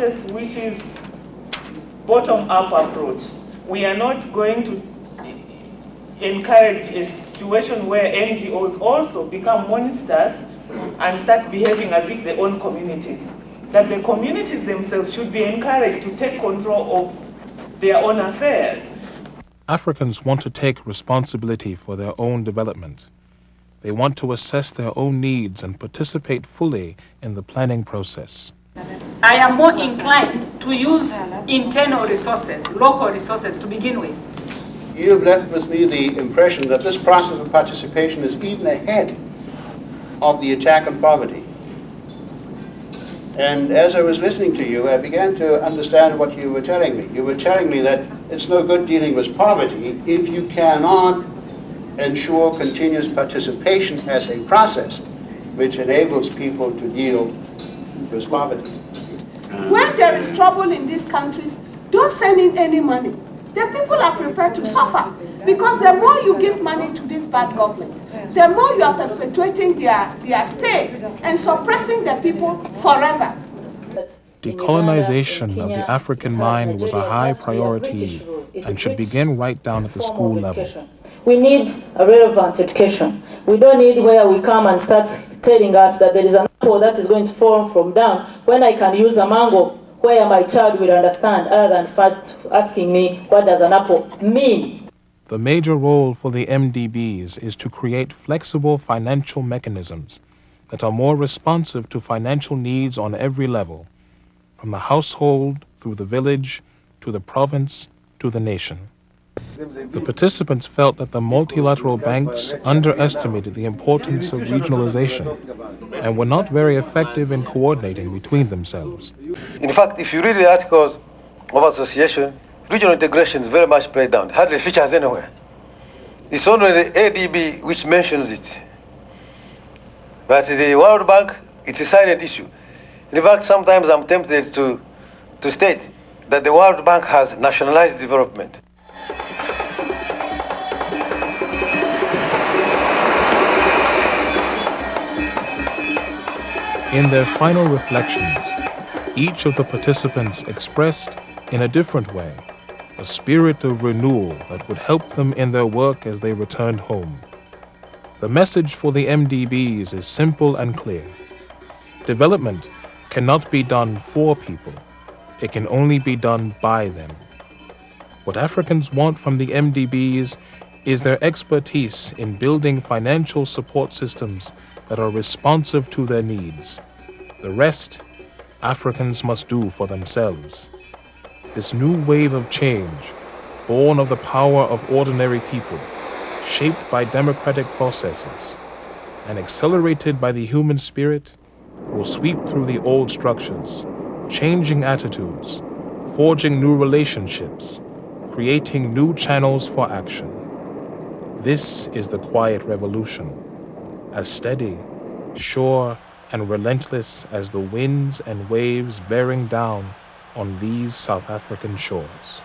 process which is bottom-up approach. We are not going to encourage a situation where NGOs also become monsters and start behaving as if they own communities. That the communities themselves should be encouraged to take control of their own affairs. Africans want to take responsibility for their own development. They want to assess their own needs and participate fully in the planning process. I am more inclined to use internal resources, local resources to begin with. You have left with me the impression that this process of participation is even ahead of the attack on poverty. And as I was listening to you, I began to understand what you were telling me. You were telling me that it's no good dealing with poverty if you cannot ensure continuous participation as a process which enables people to deal with poverty. When there is trouble in these countries, don't send in any money. The people are prepared to suffer because the more you give money to these bad governments, the more you are perpetuating their stay and suppressing the people forever. Decolonization of the African mind was a high priority and should begin right down at the school level. We need a relevant education. We don't need where we come and start telling us that there is an apple that is going to fall from down when I can use a mango where my child will understand other than first asking me, what does an apple mean? The major role for the MDBs is to create flexible financial mechanisms that are more responsive to financial needs on every level, from the household through the village to the province to the nation. The participants felt that the multilateral banks underestimated the importance of regionalization and were not very effective in coordinating between themselves. In fact, if you read the articles of association, regional integration is very much played down. Hardly features anywhere. It's only the ADB which mentions it. But the World Bank, it's a silent issue. In fact, sometimes I'm tempted to state that the World Bank has nationalized development. In their final reflections, each of the participants expressed, in a different way, a spirit of renewal that would help them in their work as they returned home. The message for the MDBs is simple and clear. Development cannot be done for people. It can only be done by them. What Africans want from the MDBs is their expertise in building financial support systems that are responsive to their needs. The rest, Africans must do for themselves. This new wave of change, born of the power of ordinary people, shaped by democratic processes, and accelerated by the human spirit, will sweep through the old structures, changing attitudes, forging new relationships, creating new channels for action. This is the quiet revolution, as steady, sure, and relentless as the winds and waves bearing down on these South African shores.